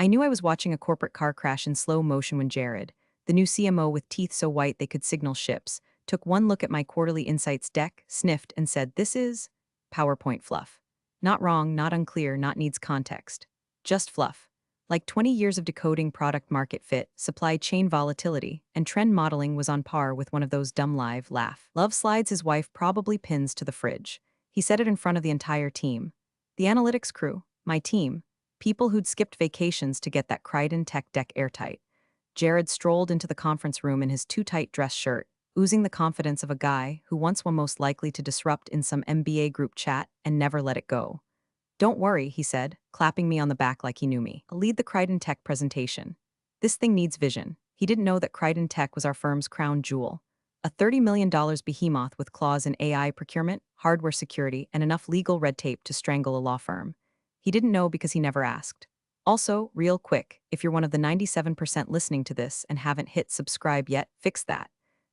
I knew I was watching a corporate car crash in slow motion when Jared, the new CMO with teeth so white they could signal ships, took one look at my quarterly insights deck, sniffed, and said, "This is PowerPoint fluff. Not wrong, not unclear, not needs context. Just fluff. Like 20 years of decoding product market fit, supply chain volatility, and trend modeling was on par with one of those dumb live laugh. Love slides his wife probably pins to the fridge. He said it in front of the entire team. The analytics crew, my team, people who'd skipped vacations to get that Crichton tech deck airtight. Jared strolled into the conference room in his too-tight dress shirt, oozing the confidence of a guy who once was most likely to disrupt in some MBA group chat and never let it go. "Don't worry," he said, clapping me on the back like he knew me. "I'll lead the Crichton Tech presentation. This thing needs vision." He didn't know that Crichton Tech was our firm's crown jewel. A $30 million behemoth with claws in AI procurement, hardware security, and enough legal red tape to strangle a law firm. He didn't know because he never asked. Also, real quick, if you're one of the 97% listening to this and haven't hit subscribe yet, fix that.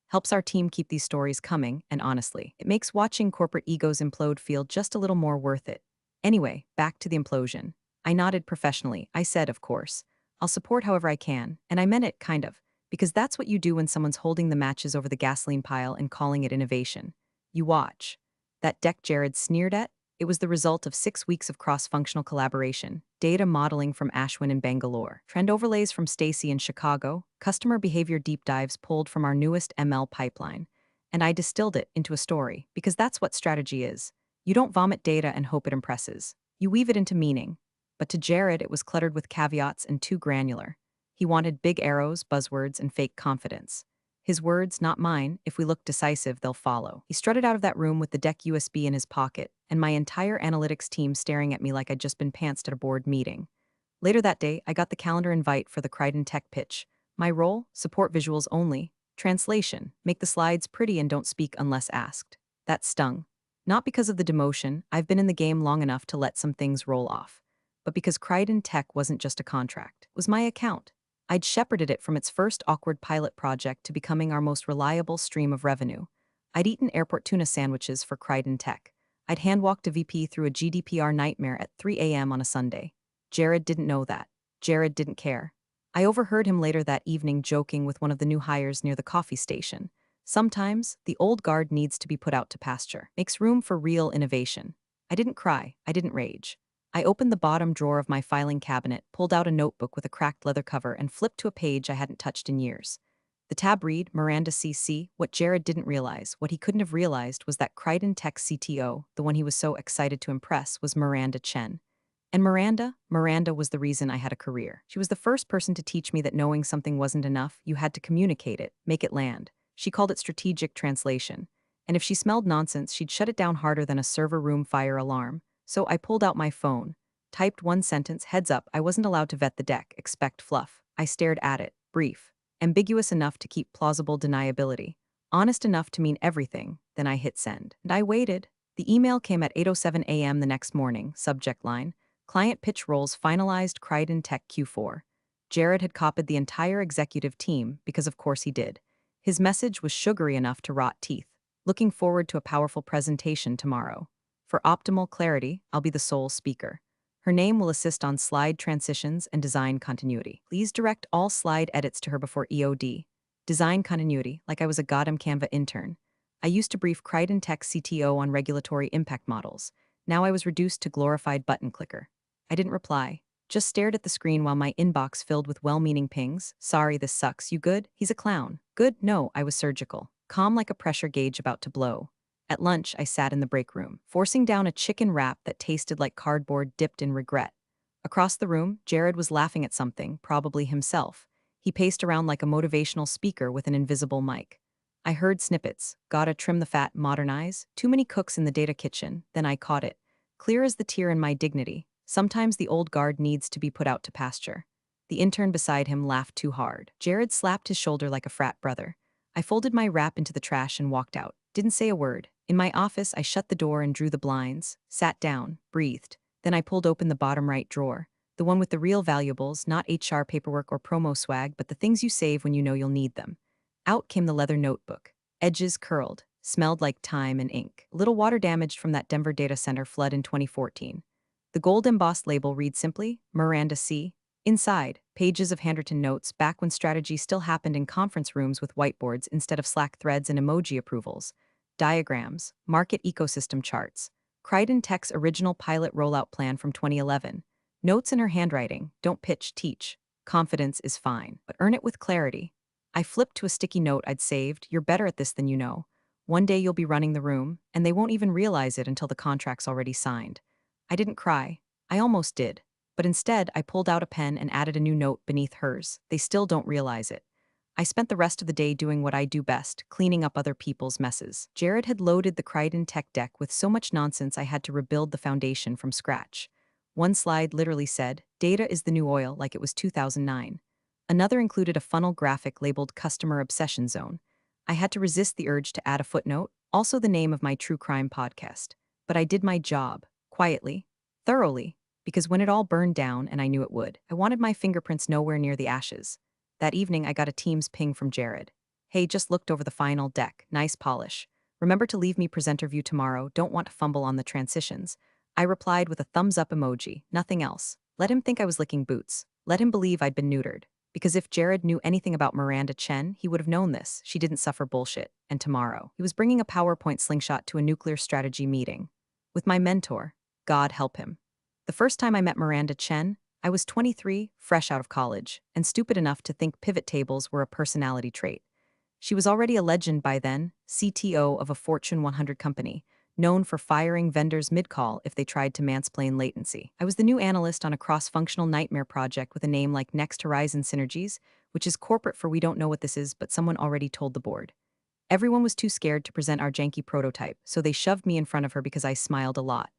Helps our team keep these stories coming, and honestly, it makes watching corporate egos implode feel just a little more worth it. Anyway, back to the implosion. I nodded professionally. I said, of course. I'll support however I can, and I meant it, kind of, because that's what you do when someone's holding the matches over the gasoline pile and calling it innovation. You watch. That deck Jared sneered at? It was the result of 6 weeks of cross-functional collaboration, data modeling from Ashwin in Bangalore, trend overlays from Stacy in Chicago, customer behavior deep dives pulled from our newest ML pipeline. And I distilled it into a story, because that's what strategy is. You don't vomit data and hope it impresses. You weave it into meaning. But to Jared, it was cluttered with caveats and too granular. He wanted big arrows, buzzwords, and fake confidence. His words, not mine. If we look decisive, they'll follow. He strutted out of that room with the deck USB in his pocket, and my entire analytics team staring at me like I'd just been pantsed at a board meeting. Later that day, I got the calendar invite for the Crichton Tech pitch. My role? Support visuals only. Translation: make the slides pretty and don't speak unless asked. That stung. Not because of the demotion, I've been in the game long enough to let some things roll off, but because Crichton Tech wasn't just a contract, it was my account. I'd shepherded it from its first awkward pilot project to becoming our most reliable stream of revenue. I'd eaten airport tuna sandwiches for Crichton Tech. I'd hand-walked a VP through a GDPR nightmare at 3 a.m. on a Sunday. Jared didn't know that. Jared didn't care. I overheard him later that evening joking with one of the new hires near the coffee station. Sometimes, the old guard needs to be put out to pasture. Makes room for real innovation. I didn't cry. I didn't rage. I opened the bottom drawer of my filing cabinet, pulled out a notebook with a cracked leather cover, and flipped to a page I hadn't touched in years. The tab read, Miranda CC. What Jared didn't realize, what he couldn't have realized, was that Crichton Tech CTO, the one he was so excited to impress, was Miranda Chen. And Miranda was the reason I had a career. She was the first person to teach me that knowing something wasn't enough, you had to communicate it, make it land. She called it strategic translation. And if she smelled nonsense, she'd shut it down harder than a server room fire alarm. So I pulled out my phone, typed one sentence, heads up, I wasn't allowed to vet the deck, expect fluff. I stared at it, brief, ambiguous enough to keep plausible deniability, honest enough to mean everything, then I hit send. And I waited. The email came at 8:07 a.m. the next morning, subject line, client pitch roles finalized Crichton Tech Q4. Jared had copied the entire executive team, because of course he did. His message was sugary enough to rot teeth. Looking forward to a powerful presentation tomorrow. For optimal clarity, I'll be the sole speaker. Her name will assist on slide transitions and design continuity. Please direct all slide edits to her before EOD. Design continuity, like I was a goddamn Canva intern. I used to brief Crichton Tech CTO on regulatory impact models. Now I was reduced to glorified button clicker. I didn't reply, just stared at the screen while my inbox filled with well-meaning pings. Sorry, this sucks. You good? He's a clown. Good? No, I was surgical. Calm like a pressure gauge about to blow. At lunch, I sat in the break room, forcing down a chicken wrap that tasted like cardboard dipped in regret. Across the room, Jared was laughing at something, probably himself. He paced around like a motivational speaker with an invisible mic. I heard snippets, gotta trim the fat, modernize, too many cooks in the data kitchen, then I caught it. Clear as the tear in my dignity, sometimes the old guard needs to be put out to pasture. The intern beside him laughed too hard. Jared slapped his shoulder like a frat brother. I folded my wrap into the trash and walked out. Didn't say a word. In my office, I shut the door and drew the blinds, sat down, breathed. Then I pulled open the bottom right drawer, the one with the real valuables, not HR paperwork or promo swag, but the things you save when you know you'll need them. Out came the leather notebook. Edges curled, smelled like time and ink. A little water damaged from that Denver data center flood in 2014. The gold embossed label reads simply, Miranda C. Inside, pages of handwritten notes back when strategy still happened in conference rooms with whiteboards instead of Slack threads and emoji approvals. Diagrams, market ecosystem charts. Crichton Tech's original pilot rollout plan from 2011. Notes in her handwriting, don't pitch, teach. Confidence is fine, but earn it with clarity. I flipped to a sticky note I'd saved, you're better at this than you know. One day you'll be running the room, and they won't even realize it until the contract's already signed. I didn't cry. I almost did. But instead, I pulled out a pen and added a new note beneath hers. They still don't realize it. I spent the rest of the day doing what I do best, cleaning up other people's messes. Jared had loaded the Crichton Tech deck with so much nonsense I had to rebuild the foundation from scratch. One slide literally said, "Data is the new oil," like it was 2009. Another included a funnel graphic labeled Customer Obsession Zone. I had to resist the urge to add a footnote, also the name of my true crime podcast. But I did my job, quietly, thoroughly, because when it all burned down, and I knew it would, I wanted my fingerprints nowhere near the ashes. That evening, I got a Teams ping from Jared. "Hey, just looked over the final deck. Nice polish. Remember to leave me presenter view tomorrow. Don't want to fumble on the transitions." I replied with a thumbs up emoji, nothing else. Let him think I was licking boots. Let him believe I'd been neutered. Because if Jared knew anything about Miranda Chen, he would have known this. She didn't suffer bullshit. And tomorrow, he was bringing a PowerPoint slingshot to a nuclear strategy meeting. With my mentor, God help him. The first time I met Miranda Chen, I was 23, fresh out of college, and stupid enough to think pivot tables were a personality trait. She was already a legend by then, CTO of a Fortune 100 company, known for firing vendors mid-call if they tried to mansplain latency. I was the new analyst on a cross-functional nightmare project with a name like Next Horizon Synergies, which is corporate for we don't know what this is, but someone already told the board. Everyone was too scared to present our janky prototype, so they shoved me in front of her because I smiled a lot.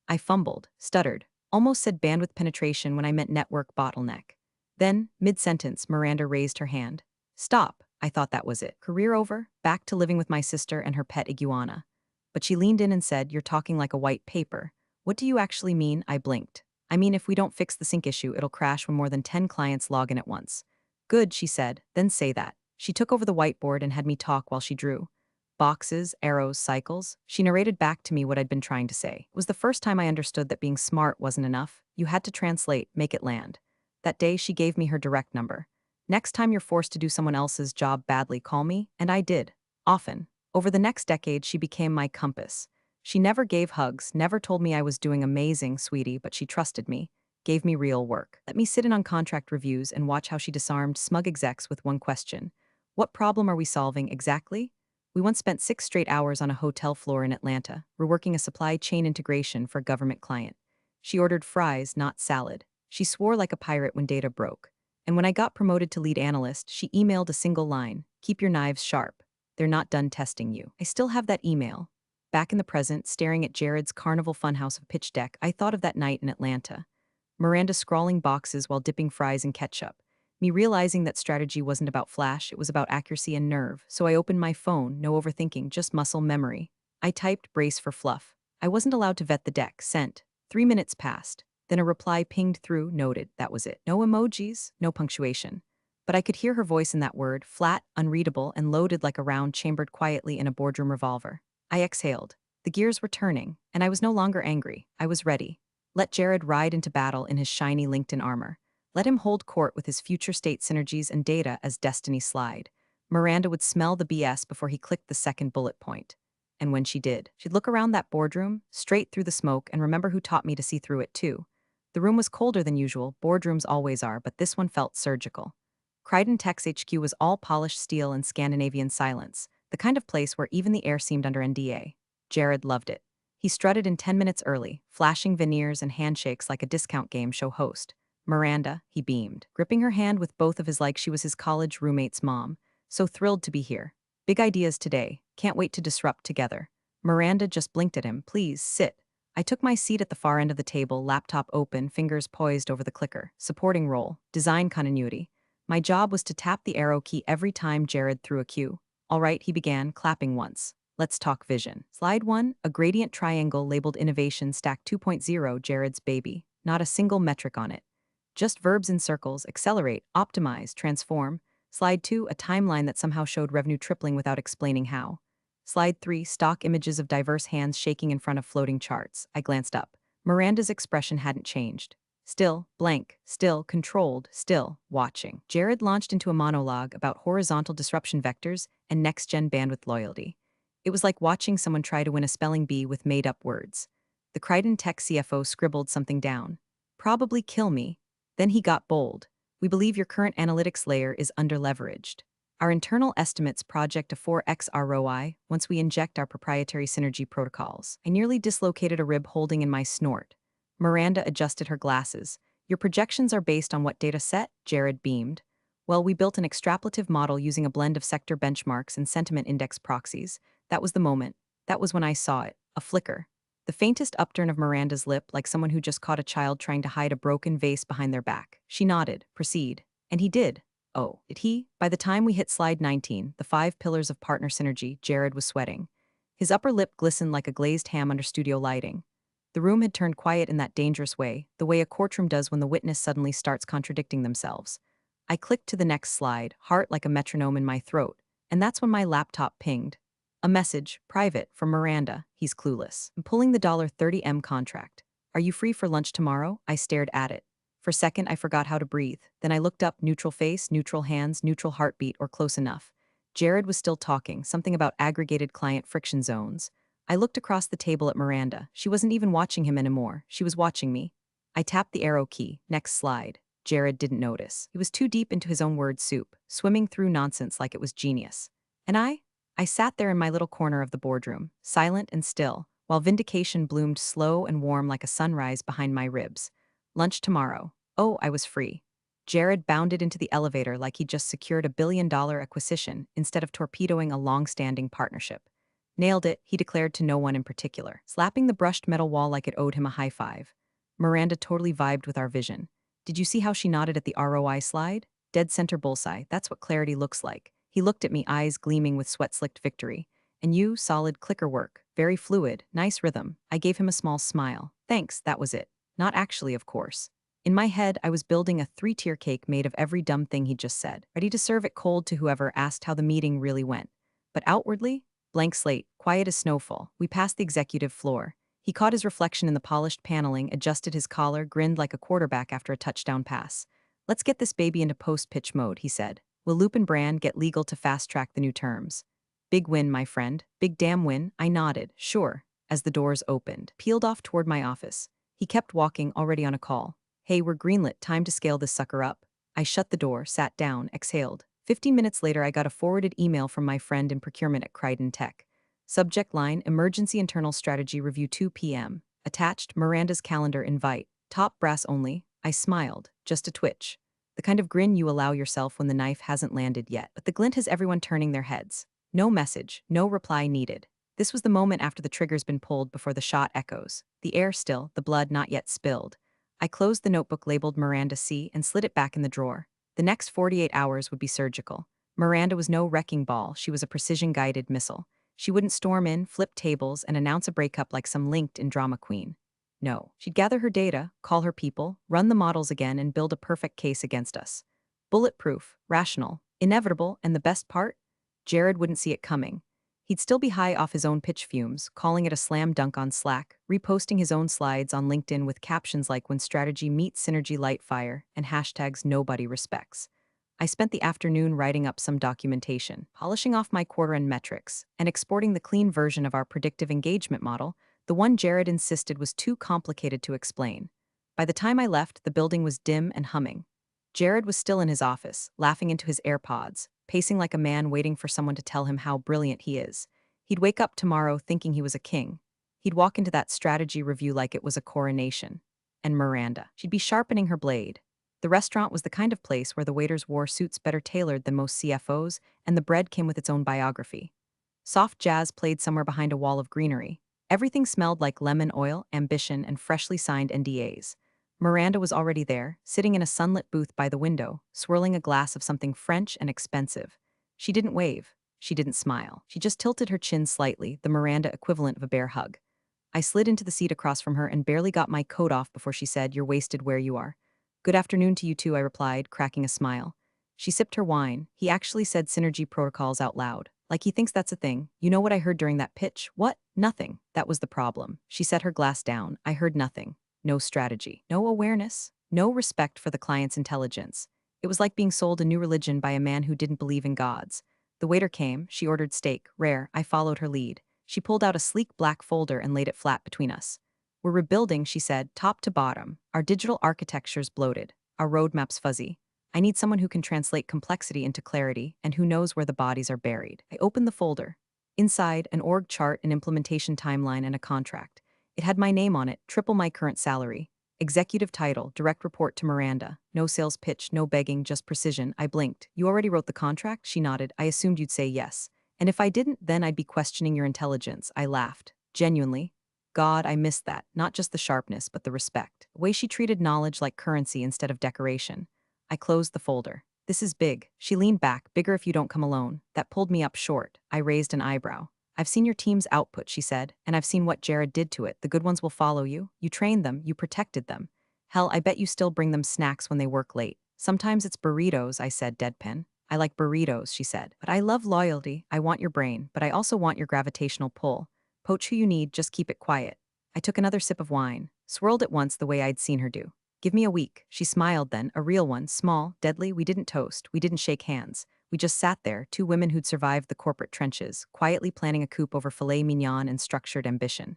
I fumbled, stuttered, almost said bandwidth penetration when I meant network bottleneck. Then, mid-sentence, Miranda raised her hand. "Stop." I thought that was it. Career over, back to living with my sister and her pet iguana. But she leaned in and said, "You're talking like a white paper. What do you actually mean?" I blinked. "I mean, if we don't fix the sync issue, it'll crash when more than 10 clients log in at once." "Good," she said, "then say that." She took over the whiteboard and had me talk while she drew. Boxes, arrows, cycles. She narrated back to me what I'd been trying to say. It was the first time I understood that being smart wasn't enough. You had to translate, make it land. That day, she gave me her direct number. "Next time you're forced to do someone else's job badly, call me," and I did. Often. Over the next decade, she became my compass. She never gave hugs, never told me I was doing amazing, sweetie, but she trusted me, gave me real work. Let me sit in on contract reviews and watch how she disarmed smug execs with one question. "What problem are we solving exactly?" We once spent 6 straight hours on a hotel floor in Atlanta, reworking a supply chain integration for a government client. She ordered fries, not salad. She swore like a pirate when data broke. And when I got promoted to lead analyst, she emailed a single line: "Keep your knives sharp. They're not done testing you." I still have that email. Back in the present, staring at Jared's Carnival Funhouse of pitch deck, I thought of that night in Atlanta. Miranda scrawling boxes while dipping fries in ketchup. Me realizing that strategy wasn't about flash, it was about accuracy and nerve, so I opened my phone, no overthinking, just muscle memory. I typed "brace for Fluff." I wasn't allowed to vet the deck, sent. 3 minutes passed. Then a reply pinged through, noted, that was it. No emojis, no punctuation. But I could hear her voice in that word, flat, unreadable, and loaded like a round chambered quietly in a boardroom revolver. I exhaled. The gears were turning, and I was no longer angry. I was ready. Let Jared ride into battle in his shiny LinkedIn armor. Let him hold court with his future state synergies and data as destiny slide. Miranda would smell the BS before he clicked the second bullet point. And when she did, she'd look around that boardroom, straight through the smoke, and remember who taught me to see through it too. The room was colder than usual, boardrooms always are, but this one felt surgical. Crichton Tech's HQ was all polished steel and Scandinavian silence, the kind of place where even the air seemed under NDA. Jared loved it. He strutted in 10 minutes early, flashing veneers and handshakes like a discount game show host. "Miranda," he beamed, gripping her hand with both of his like she was his college roommate's mom. "So thrilled to be here. Big ideas today. Can't wait to disrupt together." Miranda just blinked at him. "Please, sit." I took my seat at the far end of the table, laptop open, fingers poised over the clicker. Supporting role, design continuity. My job was to tap the arrow key every time Jared threw a cue. "All right," he began, clapping once. "Let's talk vision." Slide 1, a gradient triangle labeled Innovation Stack 2.0, Jared's baby. Not a single metric on it. Just verbs in circles: accelerate, optimize, transform. Slide 2, a timeline that somehow showed revenue tripling without explaining how. Slide 3, stock images of diverse hands shaking in front of floating charts. I glanced up. Miranda's expression hadn't changed. Still, blank, still, controlled, still, watching. Jared launched into a monologue about horizontal disruption vectors and next-gen bandwidth loyalty. It was like watching someone try to win a spelling bee with made-up words. The Crichton Tech CFO scribbled something down. Probably kill me. Then he got bold. We believe your current analytics layer is underleveraged. Our internal estimates project a 4x ROI once we inject our proprietary synergy protocols. I nearly dislocated a rib holding in my snort. Miranda adjusted her glasses. Your projections are based on what data set? Jared beamed. Well, we built an extrapolative model using a blend of sector benchmarks and sentiment index proxies. That was the moment. That was when I saw it. A flicker. The faintest upturn of Miranda's lip, like someone who just caught a child trying to hide a broken vase behind their back. She nodded. Proceed. And he did. Oh, did he? By the time we hit slide 19, the 5 pillars of partner synergy, Jared was sweating. His upper lip glistened like a glazed ham under studio lighting. The room had turned quiet in that dangerous way, the way a courtroom does when the witness suddenly starts contradicting themselves. I clicked to the next slide, heart like a metronome in my throat, and that's when my laptop pinged. A message, private, from Miranda. He's clueless. I'm pulling the $30M contract. Are you free for lunch tomorrow? I stared at it. For a second, I forgot how to breathe. Then I looked up, neutral face, neutral hands, neutral heartbeat, or close enough. Jared was still talking, something about aggregated client friction zones. I looked across the table at Miranda. She wasn't even watching him anymore. She was watching me. I tapped the arrow key. Next slide. Jared didn't notice. He was too deep into his own word soup, swimming through nonsense like it was genius. And I sat there in my little corner of the boardroom, silent and still, while vindication bloomed slow and warm like a sunrise behind my ribs. Lunch tomorrow. Oh, I was free. Jared bounded into the elevator like he'd just secured a billion-dollar acquisition instead of torpedoing a long-standing partnership. Nailed it, he declared to no one in particular, slapping the brushed metal wall like it owed him a high five. Miranda totally vibed with our vision. Did you see how she nodded at the ROI slide? Dead center bullseye, that's what clarity looks like. He looked at me, eyes gleaming with sweat-slicked victory. And you, solid clicker work. Very fluid, nice rhythm. I gave him a small smile. Thanks, that was it. Not actually, of course. In my head, I was building a 3-tier cake made of every dumb thing he just said, ready to serve it cold to whoever asked how the meeting really went. But outwardly, blank slate, quiet as snowfall. We passed the executive floor. He caught his reflection in the polished paneling, adjusted his collar, grinned like a quarterback after a touchdown pass. Let's get this baby into post-pitch mode, he said. Will Loop and Brand get legal to fast-track the new terms? Big win, my friend. Big damn win. I nodded. Sure. As the doors opened, peeled off toward my office. He kept walking, already on a call. Hey, we're greenlit. Time to scale this sucker up. I shut the door, sat down, exhaled. 15 minutes later, I got a forwarded email from my friend in procurement at Crichton Tech. Subject line, Emergency Internal Strategy Review 2 p.m. Attached, Miranda's calendar invite. Top brass only. I smiled, just a twitch. The kind of grin you allow yourself when the knife hasn't landed yet. But the glint has everyone turning their heads. No message, no reply needed. This was the moment after the trigger's been pulled before the shot echoes. The air still, the blood not yet spilled. I closed the notebook labeled Miranda C. and slid it back in the drawer. The next 48 hours would be surgical. Miranda was no wrecking ball, she was a precision-guided missile. She wouldn't storm in, flip tables, and announce a breakup like some LinkedIn drama queen. No, she'd gather her data, call her people, run the models again, and build a perfect case against us. Bulletproof, rational, inevitable, and the best part? Jared wouldn't see it coming. He'd still be high off his own pitch fumes, calling it a slam dunk on Slack, reposting his own slides on LinkedIn with captions like "When Strategy Meets Synergy Light Fire" and hashtags nobody respects. I spent the afternoon writing up some documentation, polishing off my quarter-end metrics, and exporting the clean version of our predictive engagement model, the one Jared insisted was too complicated to explain. By the time I left, the building was dim and humming. Jared was still in his office, laughing into his AirPods, pacing like a man waiting for someone to tell him how brilliant he is. He'd wake up tomorrow thinking he was a king. He'd walk into that strategy review like it was a coronation. And Miranda, she'd be sharpening her blade. The restaurant was the kind of place where the waiters wore suits better tailored than most CFOs, and the bread came with its own biography. Soft jazz played somewhere behind a wall of greenery. Everything smelled like lemon oil, ambition, and freshly signed NDAs. Miranda was already there, sitting in a sunlit booth by the window, swirling a glass of something French and expensive. She didn't wave. She didn't smile. She just tilted her chin slightly, the Miranda equivalent of a bear hug. I slid into the seat across from her and barely got my coat off before she said, "You're wasted where you are." "Good afternoon to you too," I replied, cracking a smile. She sipped her wine. He actually said synergy protocols out loud. Like he thinks that's a thing. You know what I heard during that pitch? What? Nothing. That was the problem. She set her glass down. I heard nothing. No strategy. No awareness. No respect for the client's intelligence. It was like being sold a new religion by a man who didn't believe in gods. The waiter came, she ordered steak, rare, I followed her lead. She pulled out a sleek black folder and laid it flat between us. We're rebuilding, she said, top to bottom. Our digital architecture's bloated. Our roadmap's fuzzy. I need someone who can translate complexity into clarity and who knows where the bodies are buried. I opened the folder. Inside, an org chart, an implementation timeline, and a contract. It had my name on it, triple my current salary. Executive title, direct report to Miranda. No sales pitch, no begging, just precision. I blinked. You already wrote the contract? She nodded. I assumed you'd say yes. And if I didn't, then I'd be questioning your intelligence. I laughed. Genuinely. God, I missed that. Not just the sharpness, but the respect. The way she treated knowledge like currency instead of decoration. I closed the folder. This is big. She leaned back, bigger if you don't come alone. That pulled me up short. I raised an eyebrow. I've seen your team's output, she said, and I've seen what Jared did to it. The good ones will follow you. You trained them, you protected them. Hell, I bet you still bring them snacks when they work late. Sometimes it's burritos, I said, deadpan. I like burritos, she said. But I love loyalty. I want your brain, but I also want your gravitational pull. Poach who you need, just keep it quiet. I took another sip of wine, swirled it once the way I'd seen her do. Give me a week. She smiled then, a real one, small, deadly. We didn't toast, we didn't shake hands. We just sat there, two women who'd survived the corporate trenches, quietly planning a coup over filet mignon and structured ambition.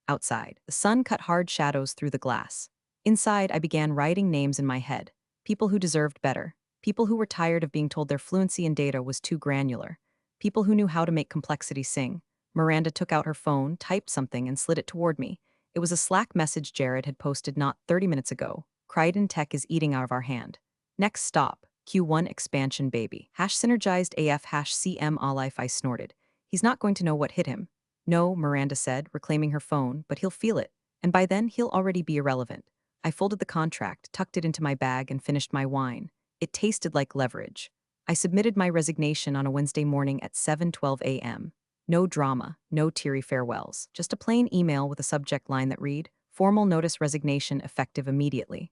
Outside, the sun cut hard shadows through the glass. Inside, I began writing names in my head. People who deserved better. People who were tired of being told their fluency in data was too granular. People who knew how to make complexity sing. Miranda took out her phone, typed something, and slid it toward me. It was a Slack message Jared had posted not 30 minutes ago. Crichton Tech is eating out of our hand. Next stop, Q1 expansion baby. Synergized AF CMO life, I snorted. He's not going to know what hit him. No, Miranda said, reclaiming her phone, but he'll feel it. And by then, he'll already be irrelevant. I folded the contract, tucked it into my bag, and finished my wine. It tasted like leverage. I submitted my resignation on a Wednesday morning at 7:12 a.m. No drama, no teary farewells, just a plain email with a subject line that read, "Formal notice resignation effective immediately."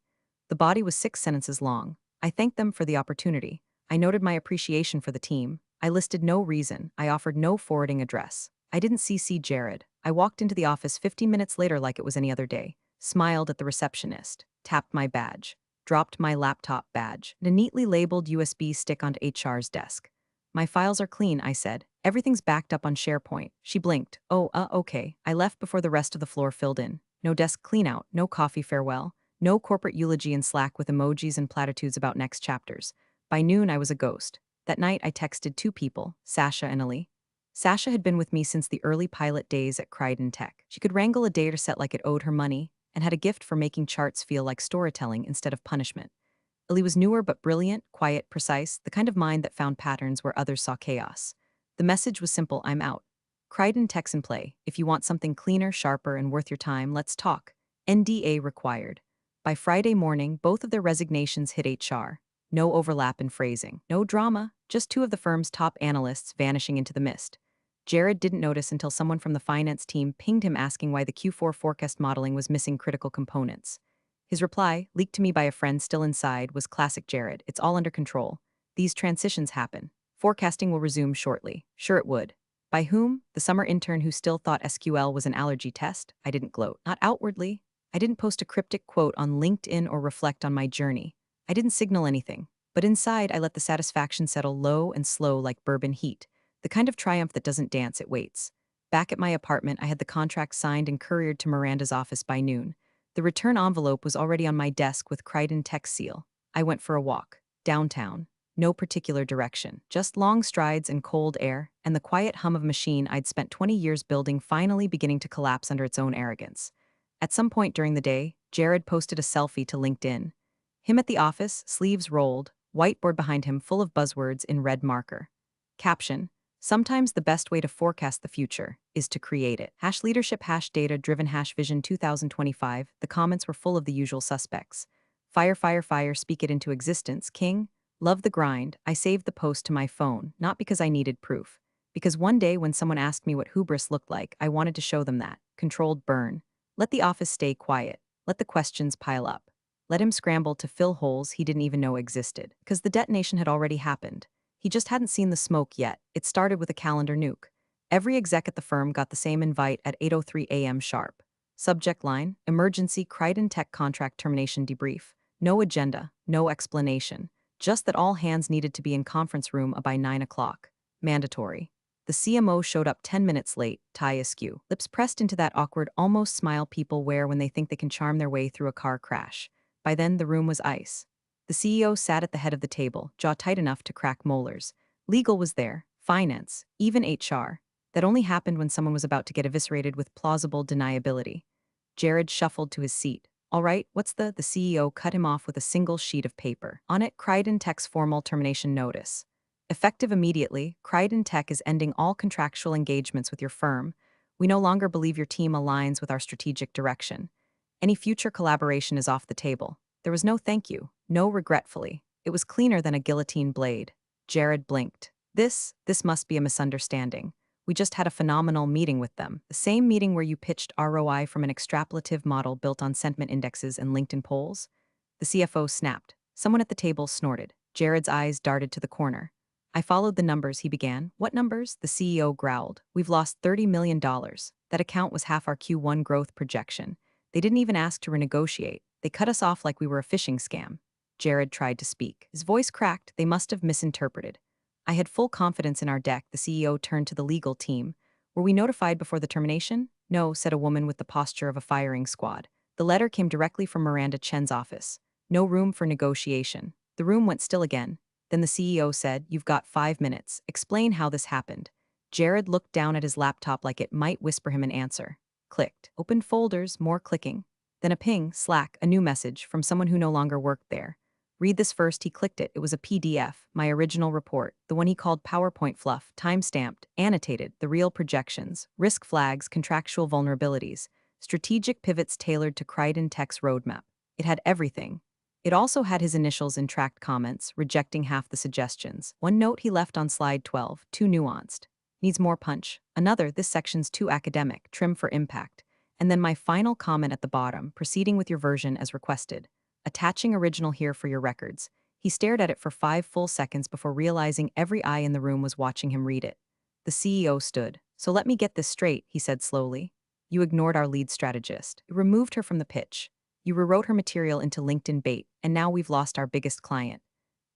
The body was 6 sentences long. I thanked them for the opportunity. I noted my appreciation for the team. I listed no reason. I offered no forwarding address. I didn't CC Jared. I walked into the office 15 minutes later like it was any other day, smiled at the receptionist, tapped my badge, dropped my laptop badge, and a neatly labeled USB stick onto HR's desk. My files are clean, I said. Everything's backed up on SharePoint. She blinked. Oh, okay. I left before the rest of the floor filled in. No desk cleanout, no coffee farewell, no corporate eulogy in Slack with emojis and platitudes about next chapters. By noon, I was a ghost. That night, I texted 2 people, Sasha and Ali. Sasha had been with me since the early pilot days at Crichton Tech. She could wrangle a data set like it owed her money and had a gift for making charts feel like storytelling instead of punishment. Ali was newer but brilliant, quiet, precise, the kind of mind that found patterns where others saw chaos. The message was simple: I'm out. Crichton Tech's in play. If you want something cleaner, sharper, and worth your time, let's talk. NDA required. By Friday morning, both of their resignations hit HR. No overlap in phrasing. No drama, just 2 of the firm's top analysts vanishing into the mist. Jared didn't notice until someone from the finance team pinged him asking why the Q4 forecast modeling was missing critical components. His reply, leaked to me by a friend still inside, was classic Jared. It's all under control. These transitions happen. Forecasting will resume shortly. Sure it would. By whom? The summer intern who still thought SQL was an allergy test? I didn't gloat. Not outwardly. I didn't post a cryptic quote on LinkedIn or reflect on my journey. I didn't signal anything. But inside, I let the satisfaction settle low and slow like bourbon heat. The kind of triumph that doesn't dance, it waits. Back at my apartment, I had the contract signed and couriered to Miranda's office by noon. The return envelope was already on my desk with Crichton Tech seal. I went for a walk. Downtown. No particular direction. Just long strides and cold air, and the quiet hum of a machine I'd spent 20 years building finally beginning to collapse under its own arrogance. At some point during the day, Jared posted a selfie to LinkedIn. Him at the office, sleeves rolled, whiteboard behind him full of buzzwords in red marker. Caption: sometimes the best way to forecast the future is to create it. #leadership #data-driven #vision 2025. The comments were full of the usual suspects. Fire, fire, fire, speak it into existence, king. Love the grind. I saved the post to my phone, not because I needed proof. Because one day when someone asked me what hubris looked like, I wanted to show them that. Controlled burn. Let the office stay quiet. Let the questions pile up. Let him scramble to fill holes he didn't even know existed. Because the detonation had already happened. He just hadn't seen the smoke yet. It started with a calendar nuke. Every exec at the firm got the same invite at 8:03 a.m. sharp. Subject line: Emergency Crichton Tech Contract Termination Debrief. No agenda, no explanation, just that all hands needed to be in conference room by 9 o'clock. Mandatory. The CMO showed up 10 minutes late, tie askew, lips pressed into that awkward, almost smile people wear when they think they can charm their way through a car crash. By then, the room was ice. The CEO sat at the head of the table, jaw tight enough to crack molars. Legal was there, finance, even HR. That only happened when someone was about to get eviscerated with plausible deniability. Jared shuffled to his seat. All right, what's the CEO cut him off with a single sheet of paper. On it, Crichton Tech's formal termination notice. Effective immediately, Crichton Tech is ending all contractual engagements with your firm. We no longer believe your team aligns with our strategic direction. Any future collaboration is off the table. There was no thank you, no regretfully. It was cleaner than a guillotine blade. Jared blinked. This must be a misunderstanding. We just had a phenomenal meeting with them. The same meeting where you pitched ROI from an extrapolative model built on sentiment indexes and LinkedIn polls? The CFO snapped. Someone at the table snorted. Jared's eyes darted to the corner. I followed the numbers, he began. What numbers? The CEO growled. We've lost $30 million. That account was half our Q1 growth projection. They didn't even ask to renegotiate. They cut us off like we were a phishing scam. Jared tried to speak. His voice cracked. They must have misinterpreted. I had full confidence in our deck. The CEO turned to the legal team. Were we notified before the termination? No, said a woman with the posture of a firing squad. The letter came directly from Miranda Chen's office. No room for negotiation. The room went still again. Then the CEO said, You've got 5 minutes. Explain how this happened. Jared looked down at his laptop like it might whisper him an answer. Clicked. Opened folders, more clicking. Then a ping, Slack, a new message from someone who no longer worked there. Read this first, he clicked it. It was a PDF, my original report, the one he called PowerPoint Fluff, time-stamped, annotated, the real projections, risk flags, contractual vulnerabilities, strategic pivots tailored to Crichton Tech's roadmap. It had everything. It also had his initials in tracked comments, rejecting half the suggestions. One note he left on slide 12, too nuanced. Needs more punch. Another, this section's too academic, trim for impact. And then my final comment at the bottom, proceeding with your version as requested. Attaching original here for your records. He stared at it for 5 full seconds before realizing every eye in the room was watching him read it. The CEO stood. So let me get this straight, he said slowly. You ignored our lead strategist. You removed her from the pitch. You rewrote her material into LinkedIn bait, and now we've lost our biggest client.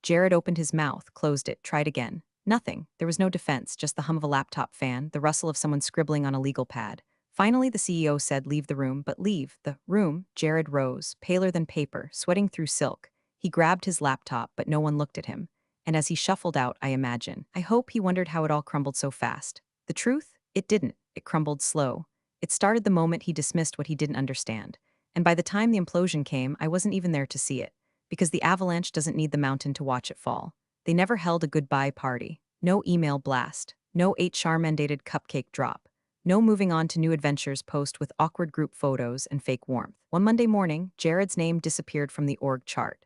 Jared opened his mouth, closed it, tried again. Nothing. There was no defense, just the hum of a laptop fan, the rustle of someone scribbling on a legal pad. Finally, the CEO said, Leave the room, but leave the room. Jared rose, paler than paper, sweating through silk. He grabbed his laptop, but no one looked at him. And as he shuffled out, I imagine. I hope he wondered how it all crumbled so fast. The truth? It didn't. It crumbled slow. It started the moment he dismissed what he didn't understand. And by the time the implosion came, I wasn't even there to see it. Because the avalanche doesn't need the mountain to watch it fall. They never held a goodbye party. No email blast. No HR-mandated cupcake drop. No moving on to new adventures post with awkward group photos and fake warmth. One Monday morning, Jared's name disappeared from the org chart.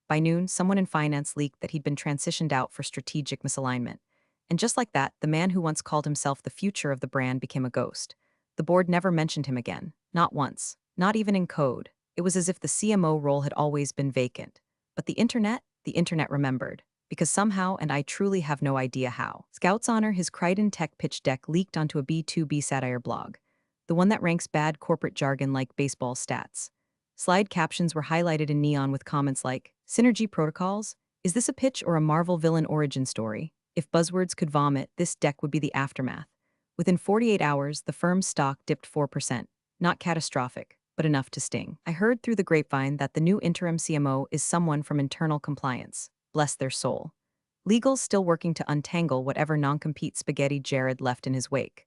By noon, someone in finance leaked that he'd been transitioned out for strategic misalignment. And just like that, the man who once called himself the future of the brand became a ghost. The board never mentioned him again. Not once. Not even in code. It was as if the CMO role had always been vacant. But the internet remembered. Because somehow, and I truly have no idea how, Scout's honor, his Crichton Tech pitch deck leaked onto a B2B satire blog, the one that ranks bad corporate jargon like baseball stats. Slide captions were highlighted in neon with comments like, Synergy Protocols? Is this a pitch or a Marvel villain origin story? If buzzwords could vomit, this deck would be the aftermath. Within 48 hours, the firm's stock dipped 4%. Not catastrophic, but enough to sting. I heard through the grapevine that the new interim CMO is someone from internal compliance. Bless their soul. Legal's still working to untangle whatever non-compete spaghetti Jared left in his wake.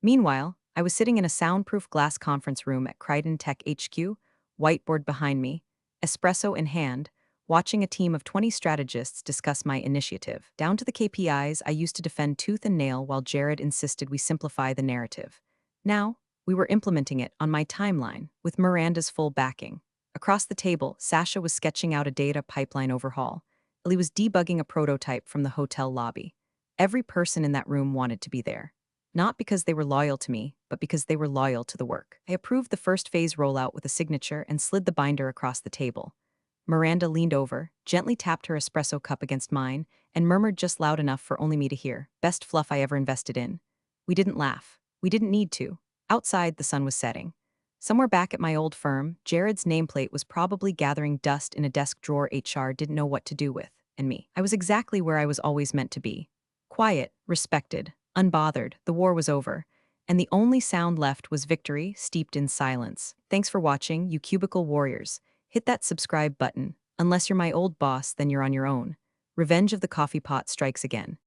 Meanwhile, I was sitting in a soundproof glass conference room at Crichton Tech HQ, whiteboard behind me, espresso in hand, watching a team of 20 strategists discuss my initiative. Down to the KPIs I used to defend tooth and nail while Jared insisted we simplify the narrative. Now, we were implementing it on my timeline, with Miranda's full backing. Across the table, Sasha was sketching out a data pipeline overhaul. Ellie was debugging a prototype from the hotel lobby. Every person in that room wanted to be there. Not because they were loyal to me, but because they were loyal to the work. I approved the first phase rollout with a signature and slid the binder across the table. Miranda leaned over, gently tapped her espresso cup against mine, and murmured just loud enough for only me to hear, Best fluff I ever invested in. We didn't laugh. We didn't need to. Outside, the sun was setting. Somewhere back at my old firm, Jared's nameplate was probably gathering dust in a desk drawer HR didn't know what to do with, and me. I was exactly where I was always meant to be. Quiet, respected, unbothered, the war was over. And the only sound left was victory, steeped in silence. Thanks for watching, you cubicle warriors. Hit that subscribe button. Unless you're my old boss, then you're on your own. Revenge of the coffee pot strikes again.